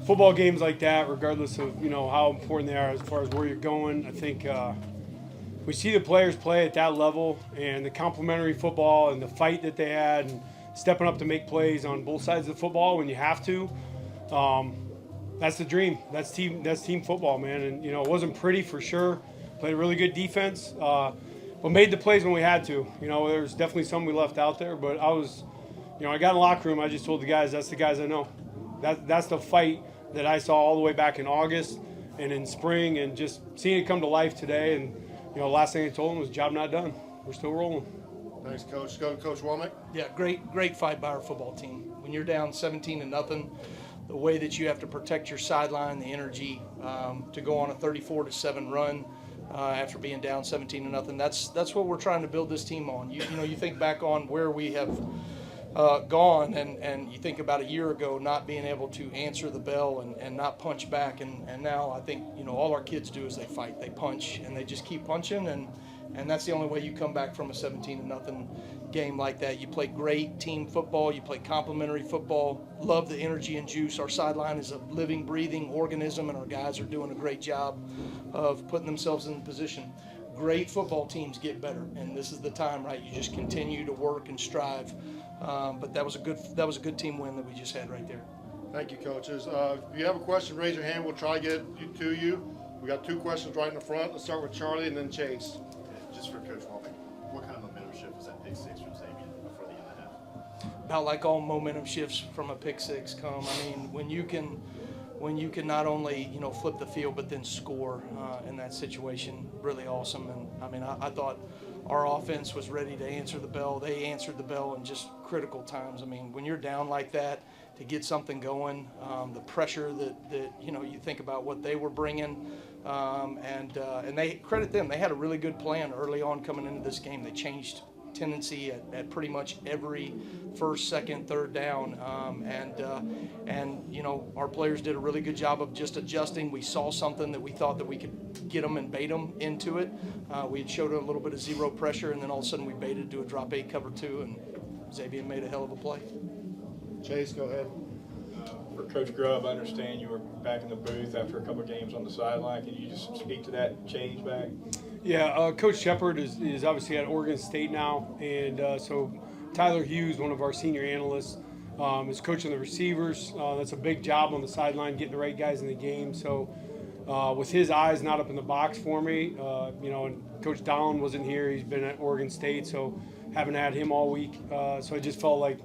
football games like that, regardless of how important they are as far as where you're going, I think we see the players play at that level, and the complementary football and the fight that they had, and stepping up to make plays on both sides of the football when you have to. That's the dream. That's team football, man. And it wasn't pretty for sure. Played a really good defense, but made the plays when we had to. There's definitely some we left out there, but I got in the locker room. I just told the guys, that's the guys I know. That's the fight that I saw all the way back in August and in spring, and just seeing it come to life today. And last thing I told them was, job not done. We're still rolling. Thanks, Coach. Go to Coach Wommack. Yeah, great fight by our football team. When you're down 17-0, the way that you have to protect your sideline, the energy to go on a 34-7 run after being down 17-0. That's what we're trying to build this team on. You think back on where we have gone, and you think about a year ago not being able to answer the bell and not punch back, and now I think all our kids do is they fight, they punch, and they just keep punching, and that's the only way you come back from a 17-0 game like that. You play great team football, you play complementary football, love the energy and juice. Our sideline is a living, breathing organism, and our guys are doing a great job of putting themselves in position. Great football teams get better, and this is the time, right? You just continue to work and strive. But that was a good team win that we just had right there. Thank you, coaches. If you have a question, raise your hand. We'll try to get it to you. We got two questions right in the front. Let's start with Charlie and then Chase. Just for Coach Wommack, what kind of momentum shift was that pick six from Xavier before the end of the half? About like all momentum shifts from a pick six come. I mean, when you can not only flip the field but then score in that situation, really awesome. And I mean, I thought our offense was ready to answer the bell. They answered the bell in just critical times. I mean, when you're down like that, to get something going, the pressure that you think about what they were bringing, and they credit them. They had a really good plan early on coming into this game. They changed tendency at pretty much every first, second, third down, and our players did a really good job of just adjusting. We saw something that we thought that we could get them and bait them into it. We had showed a little bit of zero pressure, and then all of a sudden we baited to a drop 8 cover 2, and Xavier made a hell of a play. Chase, go ahead. For Coach Grubb, I understand you were back in the booth after a couple of games on the sideline. Can you just speak to that change back? Yeah, Coach Shepard is obviously at Oregon State now, and so Tyler Hughes, one of our senior analysts, is coaching the receivers. That's a big job on the sideline, getting the right guys in the game. So with his eyes not up in the box for me, and Coach Dowland wasn't here. He's been at Oregon State, so haven't had him all week. So I just felt like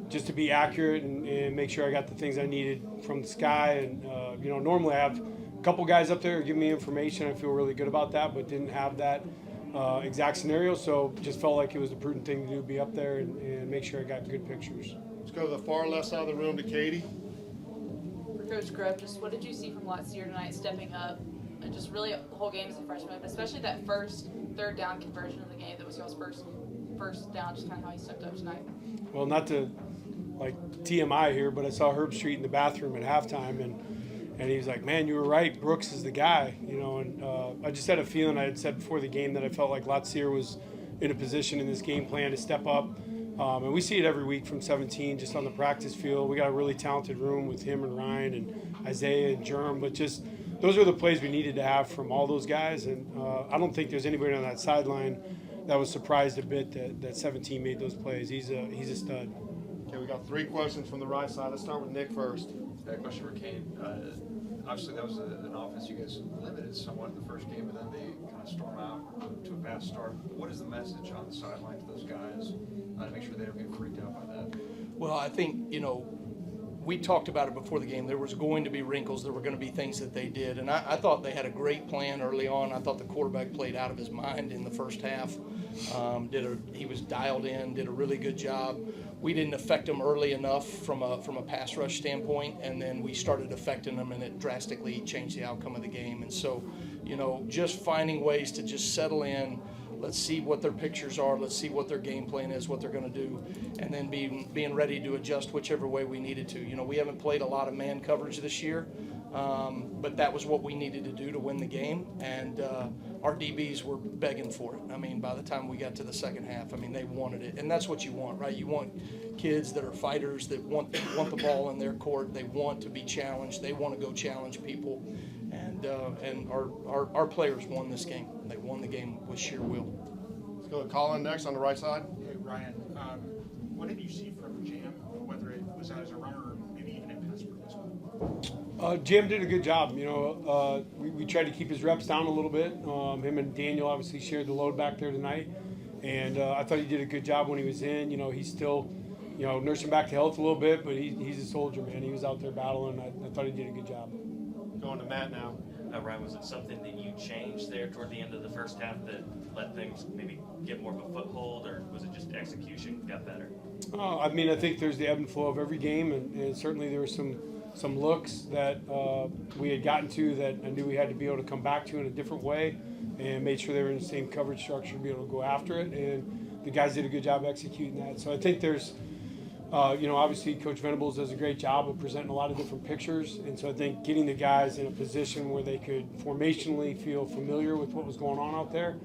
just to be accurate and make sure I got the things I needed from the sky. And, normally I have a couple guys up there giving me information. I feel really good about that, but didn't have that exact scenario. So just felt like it was the prudent thing to do, be up there and make sure I got good pictures. Let's go to the far left side of the room to Katie. For Coach Grubb, just what did you see from Latsier tonight stepping up and just really the whole game as a freshman, but especially that first third down conversion of the game that was y'all's first down, just kind of how he stepped up tonight? Well, not to like TMI here, but I saw Herb Street in the bathroom at halftime, and he was like, "Man, you were right. Brooks is the guy." And I just had a feeling. I had said before the game that I felt like Latsier was in a position in this game plan to step up, and we see it every week from 17, just on the practice field. We got a really talented room with him and Ryan and Isaiah and Jerm, but just those are the plays we needed to have from all those guys, and I don't think there's anybody on that sideline that was surprised a bit that 17 made those plays. He's a stud. Okay, we got 3 questions from the right side. Let's start with Nick first. That question for Kane. Obviously, that was an offense you guys limited somewhat in the first game, but then they kind of storm out to a fast start. What is the message on the sideline to those guys to make sure they don't get freaked out by that? Well, I think, we talked about it before the game. There was going to be wrinkles. There were going to be things that they did. And I thought they had a great plan early on. I thought the quarterback played out of his mind in the first half. He was dialed in, did a really good job. We didn't affect him early enough from a pass rush standpoint, and then we started affecting them, and it drastically changed the outcome of the game. And so, just finding ways to just settle in. Let's see what their pictures are. Let's see what their game plan is, what they're going to do, and then being ready to adjust whichever way we needed to. We haven't played a lot of man coverage this year, But that was what we needed to do to win the game, and our DBs were begging for it. I mean, by the time we got to the second half, I mean, they wanted it, and that's what you want, right? You want kids that are fighters, that want the ball in their court. They want to be challenged. They want to go challenge people, and our players won this game. They won the game with sheer will. Let's go to Colin next on the right side. Hey, Ryan, what did you see from Jam, whether it was as a runner or maybe even in pass pro? Jim did a good job. We tried to keep his reps down a little bit. Him and Daniel obviously shared the load back there tonight, and I thought he did a good job when he was in. He's still, nursing back to health a little bit, but he's a soldier, man. He was out there battling. I thought he did a good job. Going to Matt now. Ryan, was it something that you changed there toward the end of the first half that let things maybe get more of a foothold, or was it just execution got better? I think there's the ebb and flow of every game, and certainly there were some looks that we had gotten to that I knew we had to be able to come back to in a different way, and made sure they were in the same coverage structure to be able to go after it, and the guys did a good job executing that. So I think there's obviously Coach Venables does a great job of presenting a lot of different pictures, and so I think getting the guys in a position where they could formationally feel familiar with what was going on out there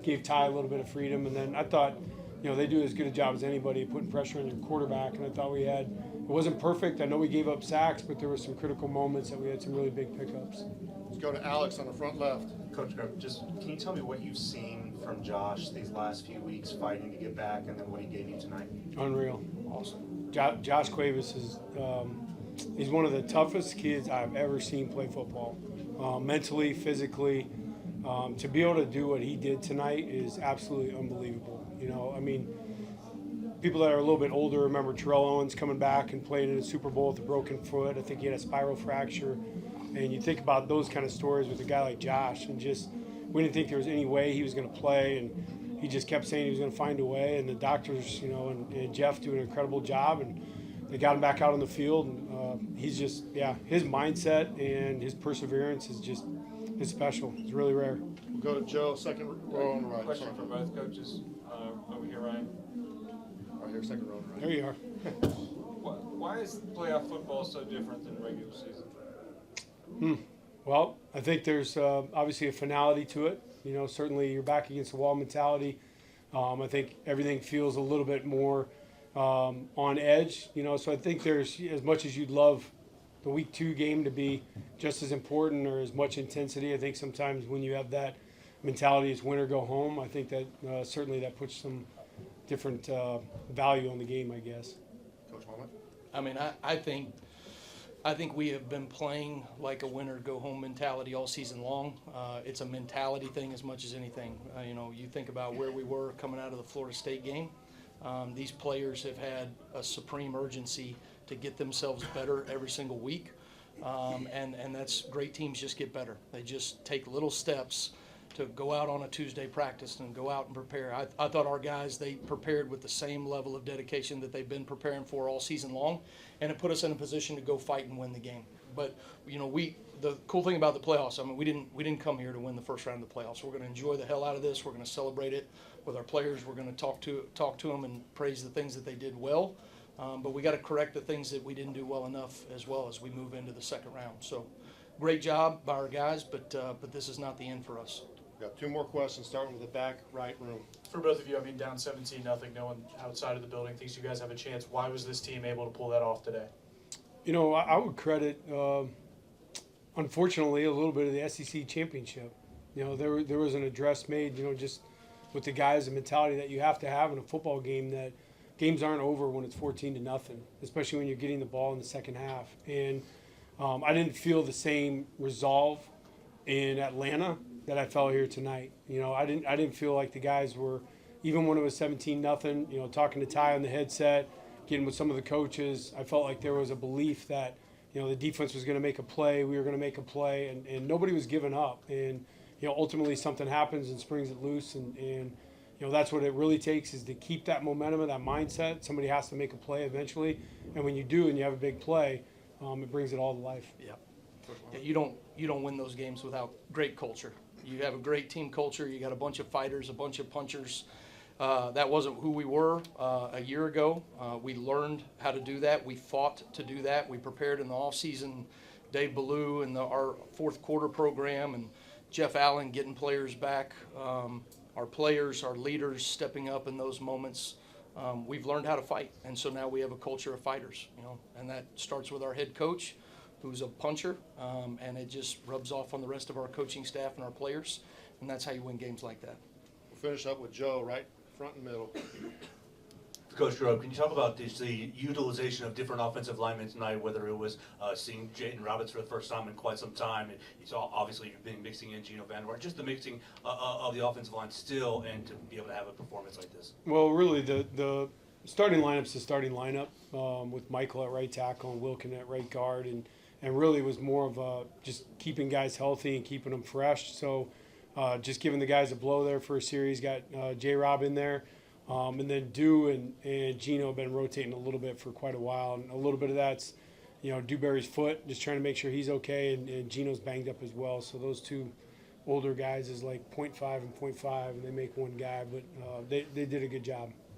gave Ty a little bit of freedom. And then I thought, they do as good a job as anybody at putting pressure on their quarterback, and I thought it wasn't perfect. I know we gave up sacks, but there were some critical moments that we had some really big pickups. Let's go to Alex on the front left. Coach Grubb, can you tell me what you've seen from Josh these last few weeks fighting to get back, and then what he gave you tonight? Unreal. Awesome. Josh Cuevas is he's one of the toughest kids I've ever seen play football. Mentally, physically, to be able to do what he did tonight is absolutely unbelievable. People that are a little bit older remember Terrell Owens coming back and playing in a Super Bowl with a broken foot. I think he had a spiral fracture. And you think about those kind of stories with a guy like Josh, and we didn't think there was any way he was going to play, and he just kept saying he was going to find a way. And the doctors, and Jeff do an incredible job, and they got him back out on the field. And he's just, his mindset and his perseverance is special. It's really rare. We'll go to Joe, second row on the right. Question for both coaches. Over here, Ryan. Right here, second row on the right. There you are. Why is playoff football so different than regular season? Well, I think there's obviously a finality to it. Certainly you're back against the wall mentality. I think everything feels a little bit more on edge. So I think there's, as much as you'd love the week 2 game to be just as important or as much intensity, I think sometimes when you have that mentality, it's win or go home. I think that certainly that puts some different value on the game, I guess. Coach Wommack? I think we have been playing like a win-or-go-home mentality all season long. It's a mentality thing as much as anything. You think about where we were coming out of the Florida State game. These players have had a supreme urgency to get themselves better every single week, and that's great teams just get better. They just take little steps to go out on a Tuesday practice and go out and prepare. I thought our guys, they prepared with the same level of dedication that they've been preparing for all season long, and it put us in a position to go fight and win the game. But the cool thing about the playoffs, we didn't come here to win the first round of the playoffs. We're going to enjoy the hell out of this. We're going to celebrate it with our players. We're going to talk to them and praise the things that they did well. But we got to correct the things that we didn't do well enough as well as we move into the second round. So, great job by our guys, but this is not the end for us. We've got 2 more questions, starting with the back right room. For both of you, down 17-0, no one outside of the building thinks you guys have a chance. Why was this team able to pull that off today? I would credit, unfortunately, a little bit of the SEC championship. There was an address made, just with the guys, the mentality that you have to have in a football game, that games aren't over when it's 14-0, especially when you're getting the ball in the second half. And I didn't feel the same resolve in Atlanta that I felt here tonight. I didn't feel like the guys were, even when it was 17-0, talking to Ty on the headset, getting with some of the coaches, I felt like there was a belief that, the defense was going to make a play, we were going to make a play, and nobody was giving up. And, ultimately something happens and springs it loose, and that's what it really takes, is to keep that momentum and that mindset. Somebody has to make a play eventually, and when you do and you have a big play, it brings it all to life. Yeah, you don't win those games without great culture. You have a great team culture. You got a bunch of fighters, a bunch of punchers. That wasn't who we were a year ago. We learned how to do that. We fought to do that. We prepared in the off season Dave Ballou and our fourth quarter program, and Jeff Allen getting players back. Our players, our leaders stepping up in those moments. We've learned how to fight, and so now we have a culture of fighters, and that starts with our head coach, who's a puncher, and it just rubs off on the rest of our coaching staff and our players, and that's how you win games like that. We'll finish up with Joe, right front and middle. Coach Grubb, can you talk about the utilization of different offensive linemen tonight, whether it was seeing Jayden Roberts for the first time in quite some time, and you saw obviously you've been mixing in Gino Vanderwaart, just the mixing of the offensive line still, and to be able to have a performance like this? Well, really, the starting lineup's the starting lineup with Michael at right tackle and Wilkin at right guard, and really was more of just keeping guys healthy and keeping them fresh. So just giving the guys a blow there for a series, got J-Rob in there. And then Dew and Gino have been rotating a little bit for quite a while. And a little bit of that's, Dewberry's foot, just trying to make sure he's okay. And Gino's banged up as well. So those two older guys is like 0.5 and 0.5, and they make one guy. But they did a good job.